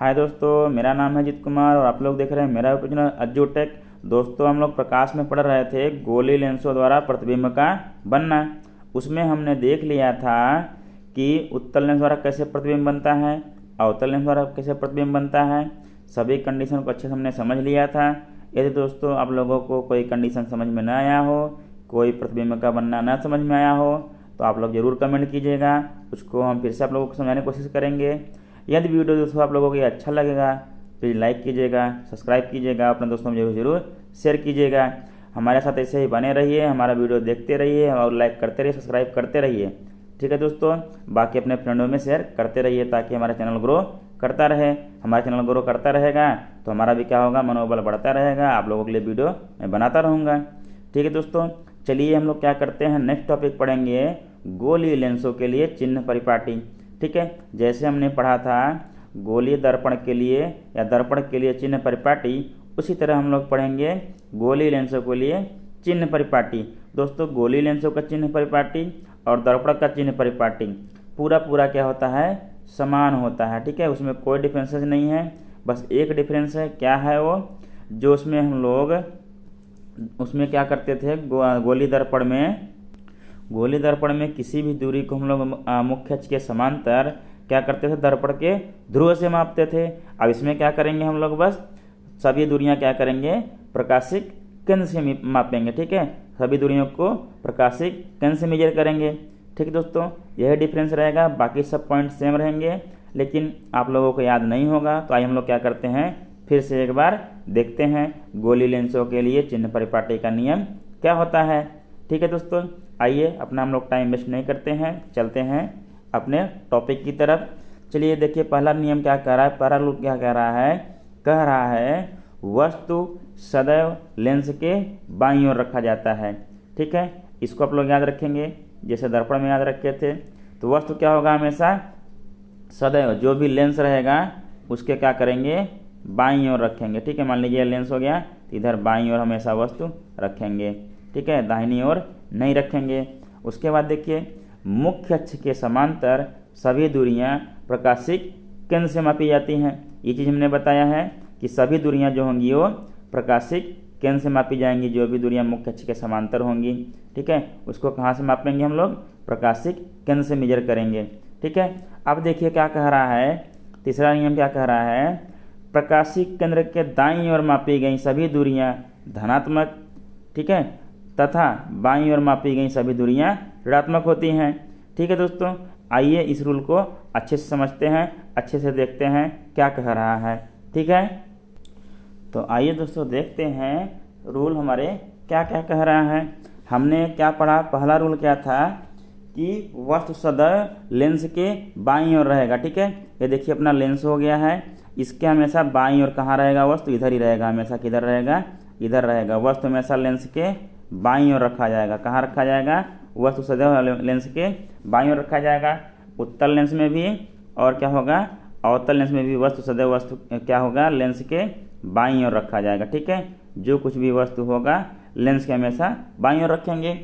हाय दोस्तों, मेरा नाम है अजीत कुमार और आप लोग देख रहे हैं मेरा यूट्यूब चैनल अज्जू टेक। दोस्तों, हम लोग प्रकाश में पढ़ रहे थे गोली लेंसों द्वारा प्रतिबिंब का बनना। उसमें हमने देख लिया था कि उत्तल लेंस द्वारा कैसे प्रतिबिंब बनता है, अवतल लेंस द्वारा कैसे प्रतिबिंब बनता है। सभी कंडीशन को अच्छे से हमने समझ लिया था। यदि दोस्तों आप लोगों को कोई कंडीशन समझ में न आया हो, कोई प्रतिबिंब का बनना न समझ में आया हो, तो आप लोग ज़रूर कमेंट कीजिएगा। उसको हम फिर से आप लोगों को समझाने की कोशिश करेंगे। यदि वीडियो दोस्तों आप लोगों को ये अच्छा लगेगा तो लाइक कीजिएगा, सब्सक्राइब कीजिएगा, अपने दोस्तों में जरूर जरूर शेयर कीजिएगा। हमारे साथ ऐसे ही बने रहिए, हमारा वीडियो देखते रहिए और लाइक करते रहिए, सब्सक्राइब करते रहिए। ठीक है दोस्तों, बाकी अपने फ्रेंडों में शेयर करते रहिए ताकि हमारा चैनल ग्रो करता रहे। हमारा चैनल ग्रो करता रहेगा तो हमारा भी क्या होगा, मनोबल बढ़ता रहेगा। आप लोगों के लिए वीडियो मैं बनाता रहूँगा। ठीक है दोस्तों, चलिए हम लोग क्या करते हैं, नेक्स्ट टॉपिक पढ़ेंगे गोलीय लेंसों के लिए चिन्ह परिपाटी। ठीक है, जैसे हमने पढ़ा था गोलीय दर्पण के लिए या दर्पण के लिए चिन्ह परिपाटी, उसी तरह हम लोग पढ़ेंगे गोलीय लेंसों के लिए चिन्ह परिपाटी। दोस्तों, गोलीय लेंसों का चिन्ह परिपाटी और दर्पण का चिन्ह परिपाटी पूरा क्या होता है, समान होता है। ठीक है, उसमें कोई डिफरेंसेस नहीं है। बस एक डिफरेंस है, क्या है वो, जो उसमें हम लोग उसमें क्या करते थे, गोलीय दर्पण में किसी भी दूरी को हम लोग मुख्य अक्ष के समांतर क्या करते थे, दर्पण के ध्रुव से मापते थे। अब इसमें क्या करेंगे हम लोग, बस सभी दूरियां क्या करेंगे, प्रकाशिक केंद्र से मापेंगे। ठीक है, सभी दूरियों को प्रकाशिक केंद्र से मेजर करेंगे। ठीक है दोस्तों, यह डिफरेंस रहेगा, बाकी सब पॉइंट सेम रहेंगे, लेकिन आप लोगों को याद नहीं होगा। तो आइए हम लोग क्या करते हैं, फिर से एक बार देखते हैं गोलीय लेंसों के लिए चिन्ह परिपाटी का नियम क्या होता है। ठीक है दोस्तों, आइए अपना हम लोग टाइम वेस्ट नहीं करते हैं, चलते हैं अपने टॉपिक की तरफ। चलिए देखिए, पहला नियम क्या कह रहा है, पहला रूल क्या कह रहा है वस्तु सदैव लेंस के बाईं ओर रखा जाता है। ठीक है, इसको आप लोग याद रखेंगे, जैसे दर्पण में याद रखे थे। तो वस्तु क्या होगा, हमेशा सदैव जो भी लेंस रहेगा उसके क्या करेंगे, बाईं ओर रखेंगे। ठीक है, मान लीजिए लेंस हो गया तो इधर बाईं ओर हमेशा वस्तु रखेंगे। ठीक है, दाहिनी ओर नहीं रखेंगे। उसके बाद देखिए, मुख्य अक्ष के समांतर सभी दूरियां प्रकाशिक केंद्र से मापी जाती हैं। ये चीज़ हमने बताया है कि सभी दूरियां जो होंगी वो प्रकाशिक केंद्र से मापी जाएंगी, जो भी दूरियां मुख्य अक्ष के समांतर होंगी। ठीक है, उसको कहाँ से मापेंगे हम लोग, प्रकाशिक केंद्र से मेजर करेंगे। ठीक है, अब देखिए क्या कह रहा है, तीसरा नियम क्या कह रहा है, प्रकाशिक केंद्र के दाईं ओर मापी गई सभी दूरियां धनात्मक, ठीक है, तथा बाईं ओर मापी गई सभी दूरियां ऋणात्मक होती हैं। ठीक है दोस्तों, आइए इस रूल को अच्छे से समझते हैं, अच्छे से देखते हैं क्या कह रहा है। ठीक है, तो आइए दोस्तों देखते हैं रूल हमारे क्या क्या कह रहा है। हमने क्या पढ़ा, पहला रूल क्या था कि वस्तु सदैव लेंस के बाईं ओर रहेगा। ठीक है, ये देखिए अपना लेंस हो गया है, इसके हमेशा बाईं ओर कहाँ रहेगा, वस्तु इधर ही रहेगा, हमेशा किधर रहेगा, इधर रहेगा। वस्तु हमेशा लेंस के बाईं ओर रखा जाएगा। कहाँ रखा जाएगा, वस्तु सदैव लेंस के बाईं ओर रखा जाएगा। उत्तल लेंस में भी और क्या होगा, अवतल लेंस में भी वस्तु सदैव वस्तु क्या होगा, लेंस के बाईं ओर रखा जाएगा। ठीक है, जो कुछ भी वस्तु होगा लेंस के हमेशा बाईं ओर रखेंगे।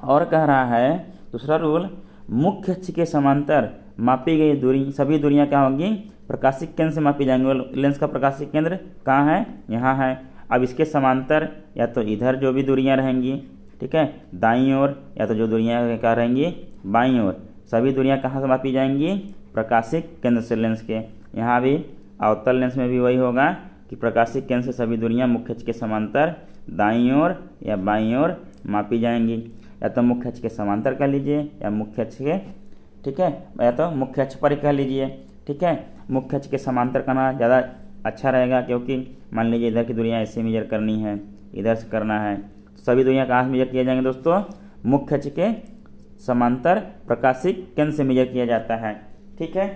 और कह रहा है दूसरा रूल, मुख्य अक्ष के समांतर मापी गई दूरी सभी दूरियां क्या होंगी, प्रकाशिक केंद्र से मापी जाएंगी। लेंस का प्रकाशिक केंद्र कहाँ है, यहाँ है। अब इसके समांतर या तो इधर जो भी दूरियां रहेंगी, ठीक है, दाईं ओर, या तो जो दूरियां क्या रहेंगी, बाईं ओर, सभी दूरियां कहाँ से मापी जाएंगी, प्रकाशिक केंद्र से लेंस के। यहाँ भी अवतल लेंस में भी वही होगा कि प्रकाशिक केंद्र से सभी दूरियां मुख्य अक्ष के समांतर दाईं ओर या बाईं ओर मापी जाएंगी। या तो मुख्य अक्ष के समांतर कह लीजिए या मुख्य अक्ष के, ठीक है, या तो मुख्य अक्ष पर कह लीजिए। ठीक है, मुख्य अक्ष के समांतर करना ज़्यादा अच्छा रहेगा, क्योंकि मान लीजिए इधर की दूरियां ऐसे मेजर करनी है, इधर से करना है, तो सभी दूरियां कहाँ से मेजर किए जाएंगे दोस्तों, मुख्य अक्ष के समांतर प्रकाशिक केंद्र से मेजर किया जाता है। ठीक है,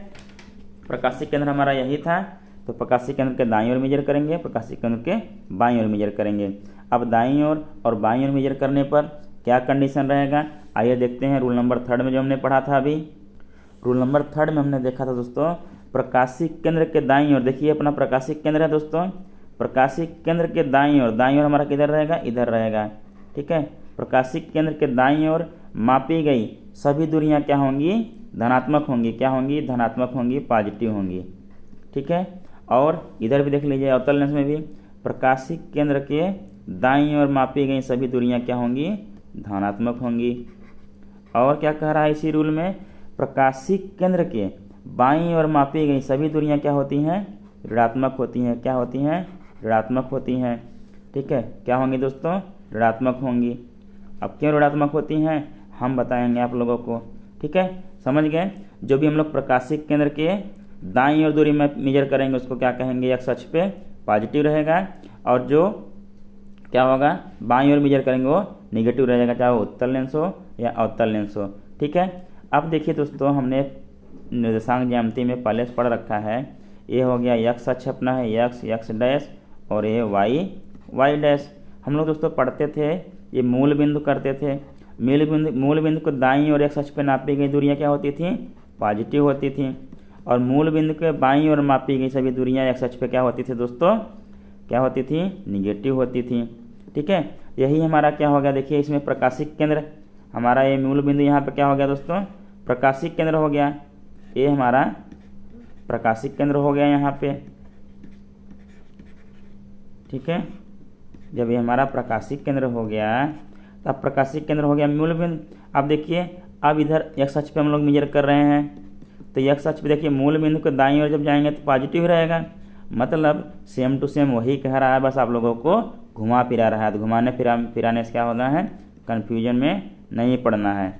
प्रकाशिक केंद्र हमारा यही था, तो प्रकाशिक केंद्र के दाईं ओर मेजर करेंगे, प्रकाशिक केंद्र के बाईं ओर मेजर करेंगे। अब दाईं ओर और बाईं ओर मेजर करने पर क्या कंडीशन रहेगा, आइए देखते हैं। रूल नंबर 3 में जो हमने पढ़ा था अभी, रूल नंबर 3 में हमने देखा था दोस्तों, प्रकाशिक केंद्र के दाईं ओर, देखिए अपना प्रकाशिक केंद्र है दोस्तों, प्रकाशिक केंद्र के दाईं ओर हमारा किधर रहेगा, इधर रहेगा। ठीक है, प्रकाशिक केंद्र के दाईं ओर मापी गई सभी दूरियां क्या होंगी, धनात्मक होंगी। क्या होंगी, धनात्मक होंगी, पॉजिटिव होंगी। ठीक ठीक है। और इधर भी देख लीजिए अवतल लेंस में भी प्रकाशीय केंद्र के दाईं ओर मापी गई सभी दूरियां क्या होंगी, धनात्मक होंगी। और क्या कह रहा है इसी रूल में, प्रकाशीय केंद्र के बाईं ओर मापी गई सभी दूरियां क्या होती हैं, ऋणात्मक होती हैं। क्या होती हैं, ऋणात्मक होती हैं। ठीक है, क्या होंगी दोस्तों, ऋणात्मक होंगी। अब क्यों ऋणात्मक होती हैं हम बताएंगे आप लोगों को। ठीक है, समझ गए। जो भी हम लोग प्रकाशीय केंद्र के दाईं ओर दूरी में मेजर करेंगे उसको क्या कहेंगे, एक्स अक्ष पे पॉजिटिव रहेगा, और जो क्या होगा बाईं ओर मेजर करेंगे वो निगेटिव रहेगा, चाहे वो उत्तल लेंस हो या अवतल लेंस हो। ठीक है, अब देखिए दोस्तों, हमने निर्देशांक ज्यामिति में पहले से पढ़ रखा है। ये हो गया एक्स अक्ष अपना है, एक्स एक्स डैश, और ये वाई वाई डैश। हम लोग दोस्तों पढ़ते थे, ये मूल बिंदु करते थे। मूल बिंदु को दाईं और एक्स अक्ष पे नापी गई दूरियां क्या होती थी, पॉजिटिव होती थी, और मूल बिंदु के बाईं ओर मापी गई सभी दूरियां एक्स अक्ष पे क्या होती थी दोस्तों, क्या होती थी, निगेटिव होती थी। ठीक है, यही हमारा क्या हो गया, देखिए इसमें प्रकाशीय केंद्र, हमारा ये मूल बिंदु यहाँ पे क्या हो गया दोस्तों, प्रकाशीय केंद्र हो गया। ये हमारा प्रकाशीय केंद्र हो गया यहाँ पे। ठीक है, जब ये हमारा प्रकाशीय केंद्र हो गया तब प्रकाशीय केंद्र हो गया मूल बिंदु। अब देखिए, अब इधर एक्स अक्ष पे हम लोग मेजर कर रहे हैं, तो एक्स अक्ष पे देखिए मूल बिंदु के दाईं ओर जब जाएंगे तो पॉजिटिव रहेगा, मतलब सेम टू सेम वही कह रहा है, बस आप लोगों को घुमा फिरा रहा है। तो घुमाने फिराने से क्या होना है, कन्फ्यूजन में नहीं पड़ना है।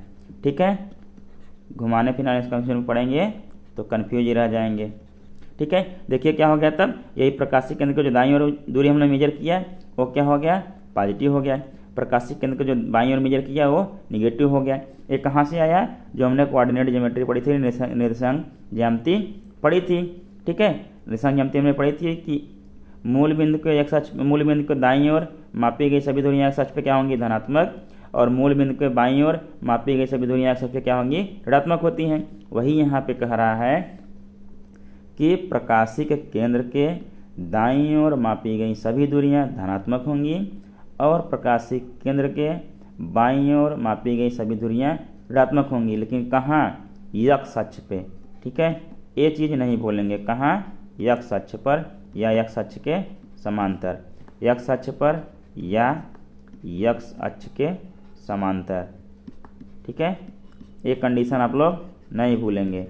ठीक है, घुमाने फिराने से कन्फ्यूजन में पड़ेंगे तो कन्फ्यूज ही रह जाएंगे। ठीक है, देखिए क्या हो गया, तब यही प्रकाशीय केंद्र को जो दाईं ओर दूरी हमने मेजर किया वो क्या हो गया, पॉजिटिव हो गया। प्रकाशीय केंद्र को जो बाईं ओर मेजर किया वो निगेटिव हो गया। ये कहाँ से आया, जो हमने कोऑर्डिनेट ज्योमेट्री पढ़ी थी, निर्देशांक ज्यामिति पढ़ी थी। ठीक है, निर्देशांक ज्यामिति हमने पढ़ी थी कि मूल बिंदु के एक्स अक्ष, मूल बिंदु को दाईं ओर मापी गई सभी दूरियां एक्स अक्ष पे क्या होंगी, धनात्मक, और मूल बिंदु के बाईं ओर मापी गई सभी दूरियां एक्स अक्ष पे क्या होंगी, ऋणात्मक होती हैं। वही यहाँ पे कह रहा है कि प्रकाशीय के केंद्र के दाईं ओर मापी गई सभी दूरियां धनात्मक होंगी, और प्रकाशीय केंद्र के बाईं ओर मापी गई सभी दूरियां ऋणात्मक होंगी, लेकिन कहाँ, एक्स अक्ष पे। ठीक है, ये चीज़ नहीं बोलेंगे, कहाँ, एक्स अक्ष पर या एक्स अक्ष के समांतर, एक्स अक्ष पर या एक्स अक्ष के समांतर। ठीक है, ये कंडीशन आप लोग नहीं भूलेंगे।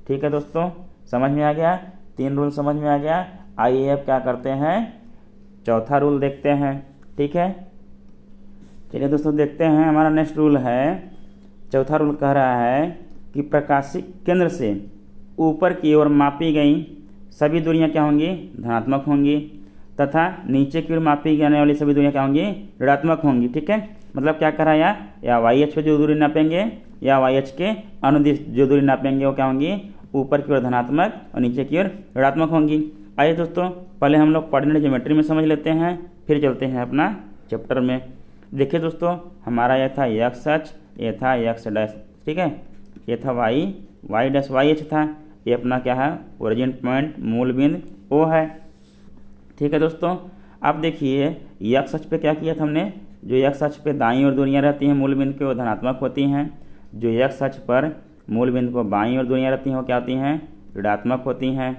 ठीक है दोस्तों, समझ में आ गया, 3 रूल समझ में आ गया। आइए अब क्या करते हैं, चौथा रूल देखते हैं। ठीक है, चलिए दोस्तों देखते हैं, हमारा नेक्स्ट रूल है, चौथा रूल कह रहा है कि प्रकाशीय केंद्र से ऊपर की ओर मापी गई सभी दूरियां क्या होंगी, धनात्मक होंगी, तथा नीचे की ओर मापी जाने वाली सभी दूरियां क्या होंगी, ऋणात्मक होंगी। ठीक है, मतलब क्या कह रहा है, या वाई अक्ष पे जो दूरी नापेंगे या वाई अक्ष के अनुदिश जो दूरी नापेंगे वो क्या होंगी, ऊपर की ओर धनात्मक और नीचे की ओर ऋणात्मक होंगी। आइए दोस्तों, पहले हम लोग कोऑर्डिनेट ज्योमेट्री में समझ लेते हैं, फिर चलते हैं अपना चैप्टर में। देखिए दोस्तों, हमारा यह था एक्स अक्ष, ये था एक्स डैश। ठीक है, ये था वाई वाई डैश वाई अक्ष था, ये अपना क्या है, ओरिजिन पॉइंट मूल बिंदु ओ है। ठीक है दोस्तों, अब देखिए एक्स अक्ष पे क्या किया था हमने, जो एक्स अक्ष पे दाईं ओर दूरियां रहती हैं मूल बिंदु के वो धनात्मक होती हैं, जो एक्स अक्ष पर मूल बिंदु को बाईं ओर दूरियां रहती हैं वो क्या होती हैं, ऋणात्मक होती हैं।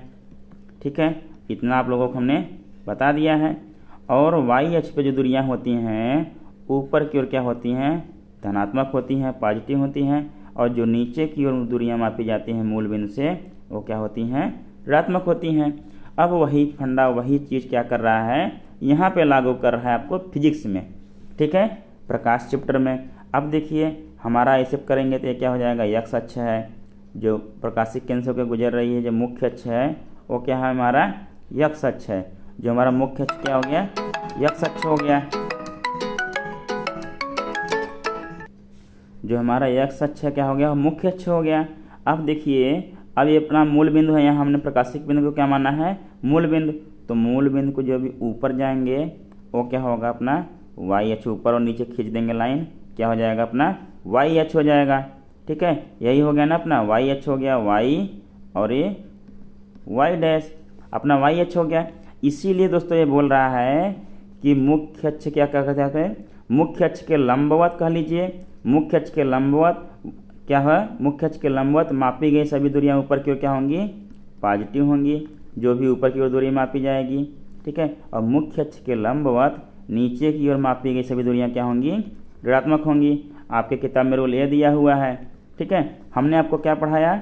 ठीक है, इतना आप लोगों को हमने बता दिया है। और वाई अक्ष पे जो दूरियां होती हैं ऊपर की ओर क्या होती हैं, धनात्मक होती हैं, पॉजिटिव होती हैं, और जो नीचे की ओर दूरियां मापी जाती हैं मूल बिंदु से वो क्या होती हैं, ऋणात्मक होती हैं। अब वही फंडा, वही चीज़ क्या कर रहा है, यहाँ पे लागू कर रहा है आपको फिजिक्स में। ठीक है, प्रकाश चैप्टर में। अब देखिए हमारा ऐसे करेंगे तो ये क्या हो जाएगा, एक्स अक्ष है, जो प्रकाशीय केंद्र से गुजर रही है, जो मुख्य अक्ष है वो क्या है, हमारा एक्स अक्ष है। जो हमारा मुख्य अक्ष क्या हो गया, एक्स अक्ष हो गया। जो हमारा एक्स अक्ष है क्या हो गया, मुख्य अक्ष हो गया। अब देखिए, अब ये अपना मूल बिंदु है, यहाँ हमने प्रकाशीय बिंदु को क्या माना है, मूल बिंदु। तो मूल बिंदु को जो भी ऊपर जाएंगे वो क्या होगा, अपना वाई अक्ष, ऊपर और नीचे खींच देंगे लाइन, क्या हो जाएगा, अपना वाई अक्ष हो जाएगा। ठीक है, यही हो गया ना, अपना वाई अक्ष हो गया, वाई, और ये वाई डैश अपना वाई अक्ष हो गया। इसीलिए दोस्तों ये बोल रहा है कि मुख्य अक्ष क्या कहते हैं, मुख्य अक्ष के लंबवत कह लीजिए, मुख्य अक्ष के लंबवत क्या है, मुख्य अक्ष के लंबवत मापी गई सभी दूरियां ऊपर की ओर क्या होंगी, पॉजिटिव होंगी, जो भी ऊपर की ओर दूरी मापी जाएगी। ठीक है, और मुख्य अक्ष के लंबवत नीचे की ओर मापी गई सभी दूरियां क्या होंगी, ऋणात्मक होंगी। आपके किताब में रूल ये दिया हुआ है। ठीक है, हमने आपको क्या पढ़ाया,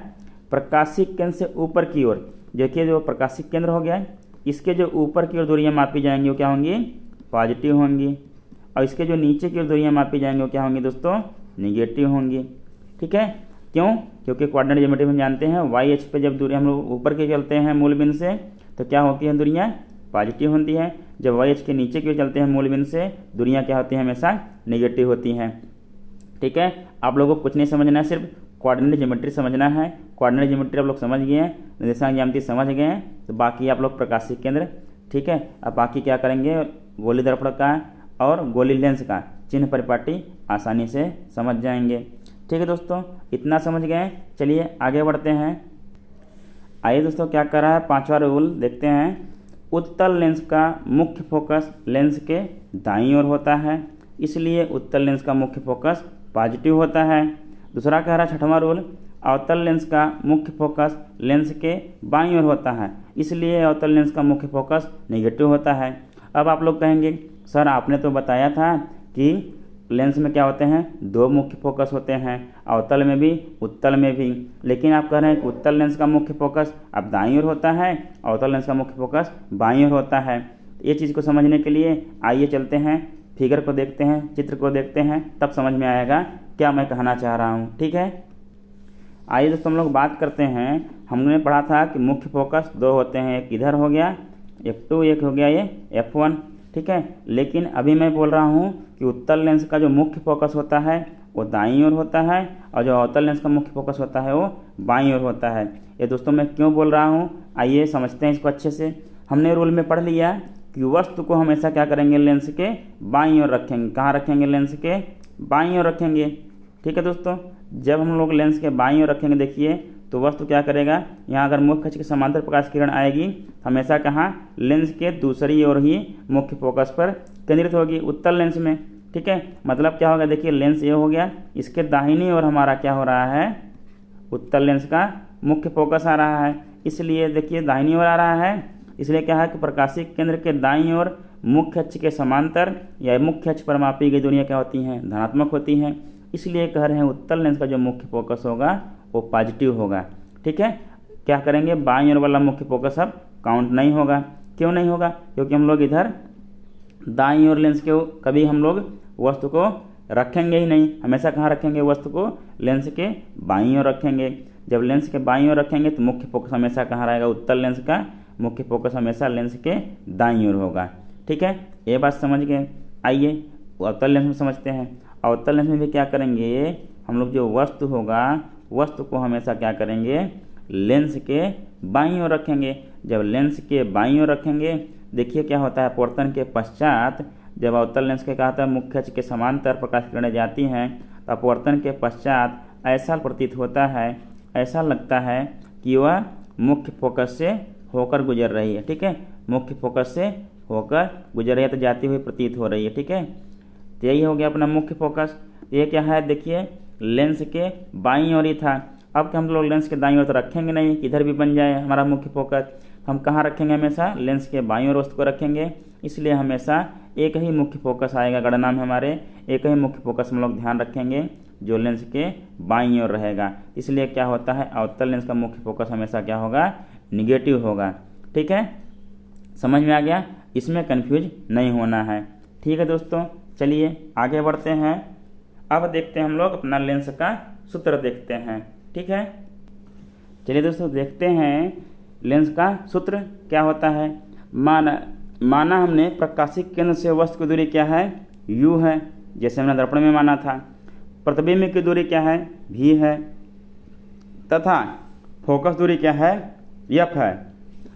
प्रकाशिक केंद्र से ऊपर की ओर, देखिए जो प्रकाशिक केंद्र हो गया इसके जो ऊपर की ओर दूरियां मापी जाएंगी वो क्या होंगी, पॉजिटिव होंगी, और इसके जो नीचे की ओर दूरियां मापी जाएंगी वो क्या होंगी दोस्तों, निगेटिव होंगी। ठीक है, क्यों, क्योंकि कोऑर्डिनेट ज्योमेट्री में जानते हैं वाई अक्ष पे जब दूरी हम लोग ऊपर के चलते हैं मूल बिंदु से तो क्या होती हैं, दूरियां पॉजिटिव होती हैं। जब वाई अक्ष के नीचे की ओर चलते हैं मूल बिंदु से, दूरियां क्या होती हैं, हमेशा नेगेटिव होती हैं। ठीक है, आप लोगों को कुछ नहीं समझना है, सिर्फ कोऑर्डिनेट ज्योमेट्री समझना है। कोऑर्डिनेट ज्योमेट्री आप लोग समझ गए हैं, निर्देशांक ज्यामिति समझ गए हैं, तो बाकी आप लोग प्रकाशिक केंद्र, ठीक है, अब बाकी क्या करेंगे, गोली दर्पण का और गोली लेंस का चिन्ह परिपाटी आसानी से समझ जाएंगे। ठीक है दोस्तों, इतना समझ गए, चलिए आगे बढ़ते हैं। आइए दोस्तों, क्या कर रहा है, 5वां रूल देखते हैं। उत्तल लेंस का मुख्य फोकस लेंस के दाईं ओर होता है, इसलिए उत्तल लेंस का मुख्य फोकस पॉजिटिव होता है। दूसरा कह रहा है 6वां रूल, अवतल लेंस का मुख्य फोकस लेंस के बाईं ओर होता है, इसलिए अवतल लेंस का मुख्य फोकस नेगेटिव होता है। अब आप लोग कहेंगे सर आपने तो बताया था कि लेंस में क्या होते हैं, 2 मुख्य फोकस होते हैं, अवतल में भी उत्तल में भी, लेकिन आप कह रहे हैं कि उत्तल लेंस का मुख्य फोकस अब दाईं ओर होता है, अवतल लेंस का मुख्य फोकस बाईं ओर होता है। ये चीज़ को समझने के लिए आइए चलते हैं, फिगर को देखते हैं, चित्र को देखते हैं, तब समझ में आएगा क्या मैं कहना चाह रहा हूँ। ठीक है, आइए दोस्तों हम लोग बात करते हैं। हमने पढ़ा था कि मुख्य फोकस 2 होते हैं, एक इधर हो गया F2, एक हो गया ये F1। ठीक है, लेकिन अभी मैं बोल रहा हूँ कि उत्तल लेंस का जो मुख्य फोकस होता है वो दाईं ओर होता है, और जो अवतल लेंस का मुख्य फोकस होता है वो बाईं ओर होता है। ये दोस्तों मैं क्यों बोल रहा हूँ, आइए समझते हैं इसको अच्छे से। हमने रूल में पढ़ लिया कि वस्तु को हमेशा क्या करेंगे, लेंस के बाईं ओर रखेंगे। कहाँ रखेंगे, लेंस के बाईं ओर रखेंगे। ठीक है दोस्तों, जब हम लोग लेंस के बाईं ओर रखेंगे, देखिए तो वस्तु क्या करेगा, यहाँ अगर मुख्य अक्ष के समांतर प्रकाश किरण आएगी हमेशा कहाँ, लेंस के दूसरी ओर ही मुख्य फोकस पर केंद्रित होगी, उत्तल लेंस में। ठीक है, मतलब क्या होगा, देखिए लेंस ये हो गया, इसके दाहिनी ओर हमारा क्या हो रहा है, उत्तल लेंस का मुख्य फोकस आ रहा है, इसलिए देखिए दाहिनी ओर आ रहा है, इसलिए क्या है कि प्रकाशिक केंद्र के दाईं ओर मुख्य अक्ष के समांतर या मुख्य अक्ष पर मापी गई दूरियां क्या होती हैं, धनात्मक होती हैं। इसलिए कह रहे हैं उत्तल लेंस का जो मुख्य फोकस होगा वो पॉजिटिव होगा। ठीक है, क्या करेंगे, बाईं ओर वाला मुख्य फोकस अब काउंट नहीं होगा। क्यों नहीं होगा, क्योंकि हम लोग इधर दाईं ओर लेंस के कभी हम लोग वस्तु को रखेंगे ही नहीं, हमेशा कहाँ रखेंगे, वस्तु को लेंस के बाईं ओर रखेंगे। जब लेंस के बाईं ओर रखेंगे तो मुख्य फोकस हमेशा कहाँ रहेगा, उत्तल लेंस का मुख्य फोकस हमेशा लेंस के दाईं ओर होगा। ठीक है, ये बात समझ गए। आइए अवतल लेंस में समझते हैं। अवतल लेंस में भी क्या करेंगे, हम लोग जो वस्तु होगा वस्तु को हमेशा क्या करेंगे, लेंस के बाईं ओर रखेंगे। जब लेंस के बाईं ओर रखेंगे, देखिए क्या होता है, अपवर्तन के पश्चात जब अवतल लेंस के कहा था मुख्य अक्ष के समांतर प्रकाश किरणें जाती हैं तो अपवर्तन के पश्चात ऐसा प्रतीत होता है, ऐसा लगता है कि वह मुख्य फोकस से होकर गुजर रही है। ठीक है, मुख्य फोकस से होकर गुजर रही है तो जाती हुई प्रतीत हो रही है। ठीक है, तो यही हो गया अपना मुख्य फोकस। ये क्या है, देखिए लेंस के बाईं ओर ही था। अब क्या हम लोग लेंस के दाईं ओर तो रखेंगे नहीं, इधर भी बन जाए हमारा मुख्य फोकस, हम कहाँ रखेंगे, हमेशा लेंस के बाईं ओर वस्तु को रखेंगे। इसलिए हमेशा एक ही मुख्य फोकस आएगा, गणना में हमारे एक ही मुख्य फोकस हम लोग ध्यान रखेंगे जो लेंस के बाईं ओर रहेगा। इसलिए क्या होता है, अवतल लेंस का मुख्य फोकस हमेशा क्या होगा, निगेटिव होगा। ठीक है, समझ में आ गया, इसमें कन्फ्यूज नहीं होना है। ठीक है दोस्तों, चलिए आगे बढ़ते हैं। अब देखते हैं हम लोग अपना लेंस का सूत्र देखते हैं। ठीक है, चलिए दोस्तों देखते हैं लेंस का सूत्र क्या होता है। माना हमने प्रकाशिक केंद्र से वस्तु की दूरी क्या है, u है, जैसे हमने दर्पण में माना था। प्रतिबिंब की दूरी क्या है, v है, तथा फोकस दूरी क्या है, f है।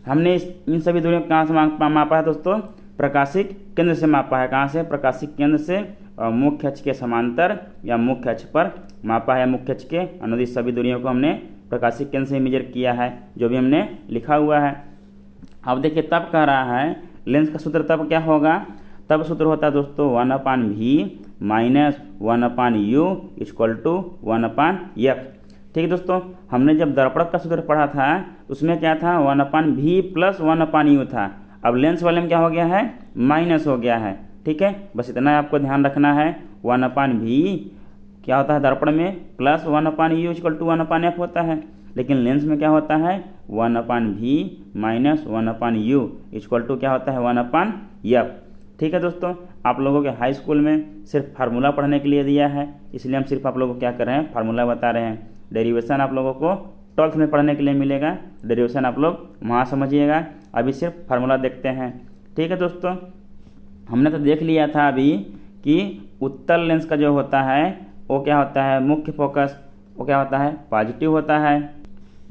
हमने इन सभी दूरियों को कहाँ से मापा है दोस्तों, प्रकाशिक केंद्र से मापा है। कहाँ से, प्रकाशिक केंद्र से, और मुख्य अक्ष के समांतर या मुख्य अक्ष पर मापा है। मुख्य अक्ष के अनुदिश सभी दूरियों को हमने प्रकाशिक केंद्र से मेजर किया है, जो भी हमने लिखा हुआ है। अब देखिए तब कह रहा है लेंस का सूत्र तब क्या होगा, तब सूत्र होता है दोस्तों 1/v minus 1/u equal to 1/f। ठीक है दोस्तों, हमने जब दर्पण का सूत्र पढ़ा था उसमें क्या था, 1/v प्लस 1/u था। अब लेंस वाले में क्या हो गया है, माइनस हो गया है। ठीक है, बस इतना आपको ध्यान रखना है। 1/v क्या होता है दर्पण में, plus 1/u equal to 1/f होता है, लेकिन लेंस में क्या होता है 1/v minus 1/u equal to क्या होता है 1/f। ठीक है दोस्तों, आप लोगों के हाई स्कूल में सिर्फ फार्मूला पढ़ने के लिए दिया है, इसलिए हम सिर्फ आप लोगों को क्या कर रहे हैं, फार्मूला बता रहे हैं। डेरिवेशन आप लोगों को 12th में पढ़ने के लिए मिलेगा, डेरिवेशन आप लोग वहाँ समझिएगा। अभी सिर्फ फार्मूला देखते हैं। ठीक है दोस्तों, हमने तो देख लिया था अभी कि उत्तल लेंस का जो होता है वो क्या होता है, मुख्य फोकस वो क्या होता है, पॉजिटिव होता है।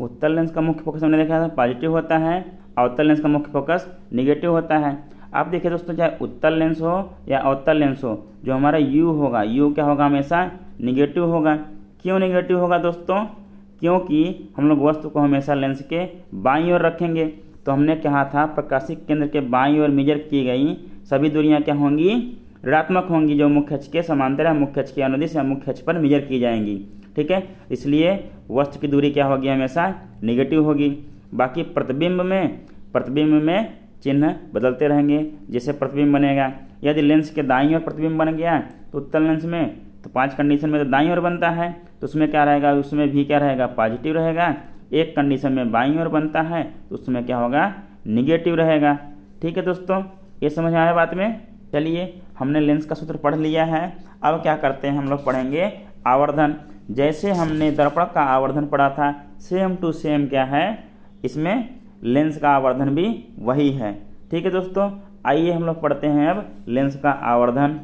उत्तल लेंस का मुख्य फोकस हमने देखा था पॉजिटिव होता है, अवतल लेंस का मुख्य फोकस निगेटिव होता है। आप देखिए दोस्तों, चाहे उत्तल लेंस हो या अवतल लेंस हो, जो हमारा यू होगा, यू क्या होगा, हमेशा निगेटिव होगा। क्यों निगेटिव होगा दोस्तों, क्योंकि हम लोग वस्तु को हमेशा लेंस के बाईं ओर रखेंगे। तो हमने कहा था प्रकाशिक केंद्र के बाईं ओर मेजर की गई सभी दूरियां क्या होंगी, ऋणात्मक होंगी, जो मुख्य अक्ष के समांतर है, मुख्य अक्ष के अनुदिश या मुख्य अक्ष पर मेजर की जाएंगी। ठीक है, इसलिए वस्तु की दूरी क्या होगी, हमेशा निगेटिव होगी। बाकी प्रतिबिंब में चिन्ह बदलते रहेंगे, जैसे प्रतिबिंब बनेगा। यदि लेंस के दाईं ओर प्रतिबिंब बन गया तो उत्तल लेंस में, तो 5 कंडीशन में तो दाईं ओर बनता है, तो उसमें क्या रहेगा, उसमें भी क्या रहेगा, पॉजिटिव रहेगा। एक कंडीशन में बाईं ओर बनता है तो उसमें क्या होगा, निगेटिव रहेगा। ठीक है दोस्तों, ये समझ आया बात में। चलिए, हमने लेंस का सूत्र पढ़ लिया है। अब क्या करते हैं, हम लोग पढ़ेंगे आवर्धन। जैसे हमने दर्पण का आवर्धन पढ़ा था, सेम टू सेम क्या है, इसमें लेंस का आवर्धन भी वही है। ठीक है दोस्तों, आइए हम लोग पढ़ते हैं अब लेंस का आवर्धन।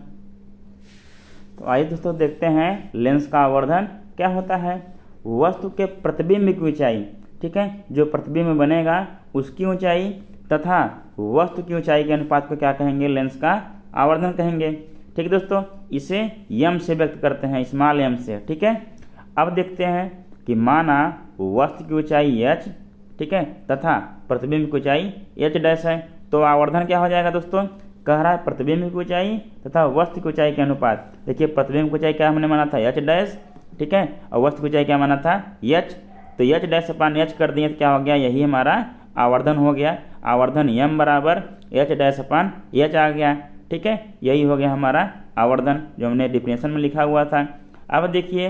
तो आइए दोस्तों देखते हैं लेंस का आवर्धन क्या होता है। वस्तु के प्रतिबिंब की ऊंचाई, ठीक है, जो प्रतिबिंब बनेगा उसकी ऊंचाई तथा वस्तु की ऊंचाई के अनुपात को क्या कहेंगे, लेंस का आवर्धन कहेंगे। ठीक है दोस्तों, इसे यम से व्यक्त करते हैं, स्मॉल एम से। ठीक है, अब देखते हैं कि माना वस्तु की ऊंचाई h, ठीक है, तथा प्रतिबिंब की ऊंचाई h डैश है, तो आवर्धन क्या हो जाएगा दोस्तों, कह रहा है प्रतिबिंब की ऊंचाई तथा वस्तु की ऊंचाई के अनुपात। देखिए, प्रतिबिंब की ऊंचाई क्या हमने माना था, h डैश, ठीक है, और वस्तु की ऊंचाई क्या माना था, h। तो h डैश अपान h कर दिए तो क्या हो गया, यही हमारा आवर्धन हो गया। आवर्धन m बराबर h डैश अपान h आ गया। ठीक है, यही हो गया हमारा आवर्धन, जो हमने डिफिनेशन में लिखा हुआ था। अब देखिए,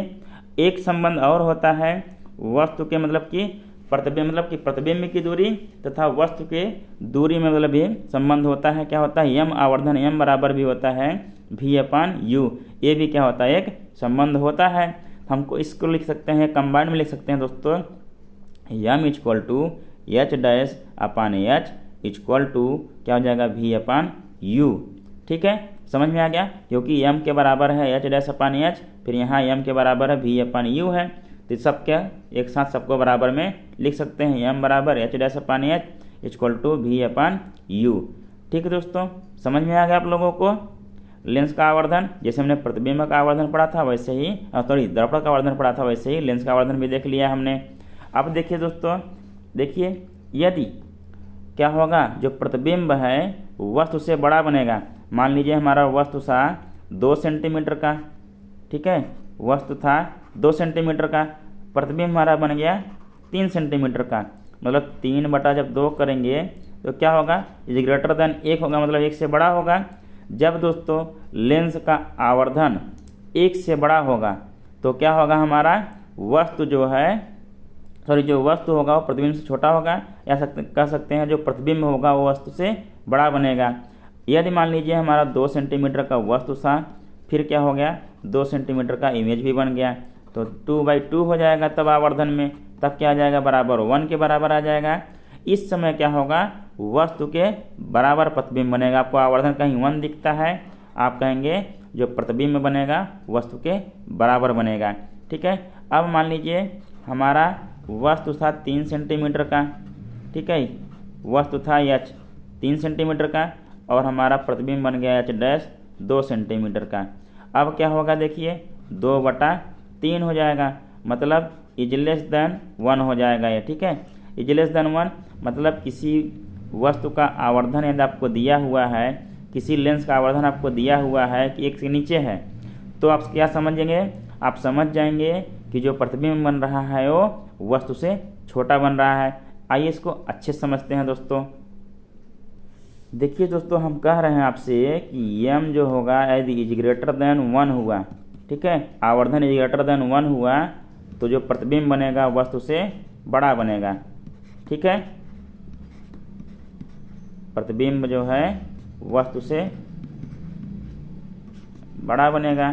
एक संबंध और होता है वस्तु के मतलब कि प्रतिबिंब की दूरी तथा वस्तु के दूरी में मतलब ये संबंध होता है। क्या होता है, यम आवर्धन m बराबर भी होता है v/u। ये भी क्या होता है, एक संबंध होता है। हमको इसको लिख सकते हैं, कंबाइंड में लिख सकते हैं दोस्तों, m equal to h dash upon h equal to क्या हो जाएगा, v/u। ठीक है, समझ में आ गया, क्योंकि m के बराबर है h डैश अपान h, फिर यहाँ m के बराबर है v/u है, तो सब क्या एक साथ सबको बराबर में लिख सकते हैं, m बराबर h dash upon h equal to v/u। ठीक है दोस्तों, समझ में आ गया आप लोगों को लेंस का आवर्धन। जैसे हमने प्रतिबिंब का आवर्धन पढ़ा था वैसे ही, दर्पण का आवर्धन पढ़ा था वैसे ही लेंस का आवर्धन भी देख लिया हमने। अब देखिए दोस्तों, देखिए यदि क्या होगा, जो प्रतिबिंब है वस्तु से बड़ा बनेगा। मान लीजिए हमारा वस्तु था 2 सेंटीमीटर का, ठीक है, वस्तु था 2 सेंटीमीटर का, प्रतिबिंब हमारा बन गया 3 सेंटीमीटर का। मतलब 3/2 करेंगे तो क्या होगा, इज ग्रेटर देन 1 होगा, मतलब 1 से बड़ा होगा। जब दोस्तों लेंस का आवर्धन 1 से बड़ा होगा तो क्या होगा, हमारा वस्तु जो वस्तु होगा वो प्रतिबिंब से छोटा होगा, या कह सकते हैं जो प्रतिबिंब होगा वो वस्तु से बड़ा बनेगा। यदि मान लीजिए हमारा 2 सेंटीमीटर का वस्तु था, फिर क्या हो गया, 2 सेंटीमीटर का इमेज भी बन गया, तो 2/2 हो जाएगा तब आवर्धन में, तब क्या आ जाएगा, बराबर 1 के बराबर आ जाएगा। इस समय क्या होगा, वस्तु के बराबर प्रतिबिंब बनेगा। आपको आवर्धन कहीं 1 दिखता है, आप कहेंगे जो प्रतिबिंब बनेगा वस्तु के बराबर बनेगा। ठीक है, अब मान लीजिए हमारा वस्तु था 3 सेंटीमीटर का, ठीक है, वस्तु था h 3 सेंटीमीटर का, और हमारा प्रतिबिंब बन गया h डैश 2 सेंटीमीटर का। अब क्या होगा, देखिए 2/3 हो जाएगा, मतलब इज लेस देन 1 हो जाएगा ये। ठीक है, इज लेस देन 1 मतलब किसी वस्तु का आवर्धन यदि आपको दिया हुआ है, किसी लेंस का आवर्धन आपको दिया हुआ है कि 1 से नीचे है, तो आप क्या समझेंगे, आप समझ जाएंगे कि जो प्रतिबिंब बन रहा है वो वस्तु से छोटा बन रहा है। आइए इसको अच्छे से समझते हैं दोस्तों। देखिए दोस्तों, हम कह रहे हैं आपसे कि m जो होगा यदि इज ग्रेटर देन 1 हुआ, ठीक है, आवर्धन इज ग्रेटर देन 1 हुआ तो जो प्रतिबिंब बनेगा वस्तु से बड़ा बनेगा, ठीक है। प्रतिबिंब जो है वस्तु से बड़ा बनेगा।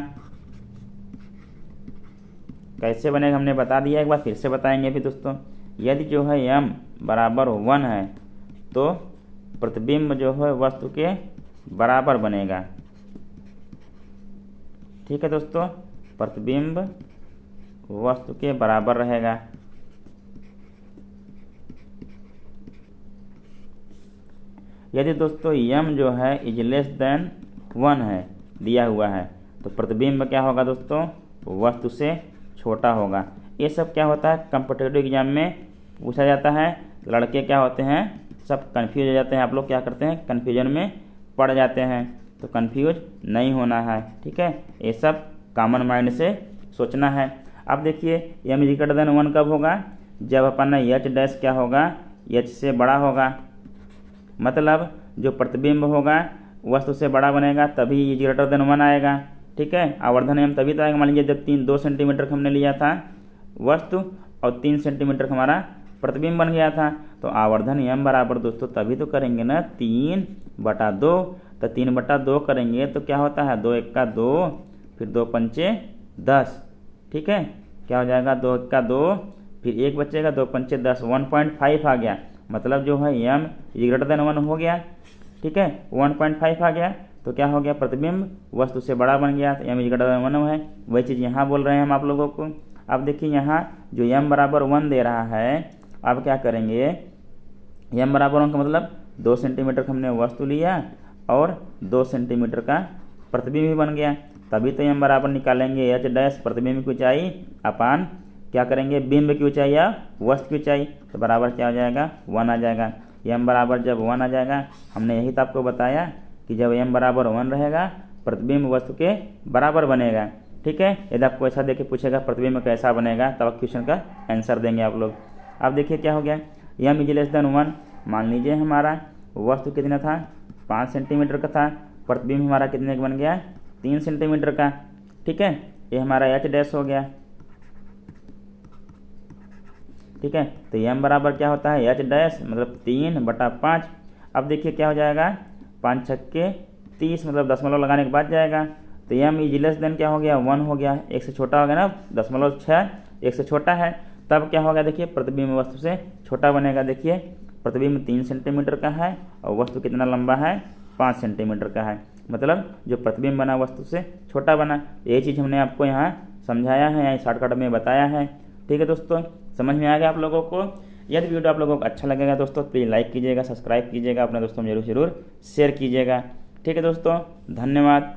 कैसे बनेगा हमने बता दिया, एक बार फिर से बताएंगे फिर दोस्तों। यदि जो है m बराबर 1 है तो प्रतिबिंब जो है वस्तु के बराबर बनेगा, ठीक है दोस्तों। प्रतिबिंब वस्तु के बराबर रहेगा। यदि दोस्तों m जो है इज लेस देन 1 है, दिया हुआ है, तो प्रतिबिंब क्या होगा दोस्तों, वस्तु से छोटा होगा। ये सब क्या होता है कॉम्पिटिटिव एग्जाम में पूछा जाता है। लड़के क्या होते हैं, सब कंफ्यूज हो जाते हैं। आप लोग क्या करते हैं, कन्फ्यूजन में पड़ जाते हैं, तो कंफ्यूज नहीं होना है, ठीक है। ये सब कॉमन माइंड से सोचना है। अब देखिए m इज ग्रेटर देन 1 कब होगा, जब अपना h डैश क्या होगा, h से बड़ा होगा। मतलब जो प्रतिबिंब होगा वस्तु से बड़ा बनेगा तभी इज ग्रेटर देन 1 आएगा, ठीक है। आवर्धन m तभी तो आएगा। मान लीजिए जब 2 सेंटीमीटर का हमने लिया था वस्तु और 3 सेंटीमीटर का हमारा प्रतिबिंब बन गया था, तो आवर्धन m बराबर दोस्तों तभी तो करेंगे ना 3/2। तो 3/2 करेंगे तो क्या होता है, 2 1 का 2, फिर 2 पंचे 10, ठीक है। क्या हो जाएगा, 2 1 का 2, फिर 1 बचेगा, 2 पंचे 10, 1.5 आ गया। मतलब जो है m इज ग्रेटर देन 1 हो गया, ठीक है। 1.5 आ गया तो क्या हो गया, प्रतिबिंब वस्तु से बड़ा बन गया, तो m इज ग्रेटर देन 1 है। वही चीज़ यहाँ बोल रहे हैं हम आप लोगों को। अब देखिए यहाँ जो m बराबर 1 दे रहा है, अब क्या करेंगे, m बराबर 1 का मतलब 2 सेंटीमीटर का हमने वस्तु लिया और 2 सेंटीमीटर का प्रतिबिंब भी बन गया, तभी तो m बराबर निकालेंगे h डैश प्रतिबिंब की ऊंचाई अपान क्या करेंगे, बिंब की ऊंचाई या वस्तु की ऊंचाई, तो बराबर क्या हो जाएगा, 1 आ जाएगा। m बराबर जब 1 आ जाएगा, हमने यही तो आपको बताया कि जब m बराबर 1 रहेगा प्रतिबिंब वस्तु के बराबर बनेगा, ठीक है। यदि आपको ऐसा देके पूछेगा प्रतिबिंब कैसा बनेगा, तब क्वेश्चन का आंसर देंगे आप लोग। अब देखिए क्या हो गया, m इज लेस देन 1। मान लीजिए हमारा वस्तु कितना था, 5 सेंटीमीटर का था, प्रतिबिंब हमारा कितने का बन गया, 3 सेंटीमीटर का, ठीक है। ये हमारा h डैश हो गया, ठीक है। तो m बराबर क्या होता है, h डैश मतलब 3/5। अब देखिए क्या हो जाएगा, 5 छक्के 30 मतलब दशमलव लगाने के बाद जाएगा, तो m इज लेस देन क्या हो गया, 1 हो गया। 1 से छोटा हो गया ना, 0.6 1 से छोटा है, तब क्या होगा, देखिए प्रतिबिंब वस्तु से छोटा बनेगा। देखिए प्रतिबिंब 3 सेंटीमीटर का है और वस्तु कितना लंबा है, 5 सेंटीमीटर का है, मतलब जो प्रतिबिंब बना वस्तु से छोटा बना। ये चीज़ हमने आपको यहाँ समझाया है, यहाँ शॉर्टकट में बताया है, ठीक है दोस्तों। समझ में आ गया आप लोगों को। यदि वीडियो आप लोगों को अच्छा लगेगा दोस्तों प्लीज़ लाइक कीजिएगा, सब्सक्राइब कीजिएगा, अपने दोस्तों में जरूर शेयर कीजिएगा, ठीक है दोस्तों। धन्यवाद।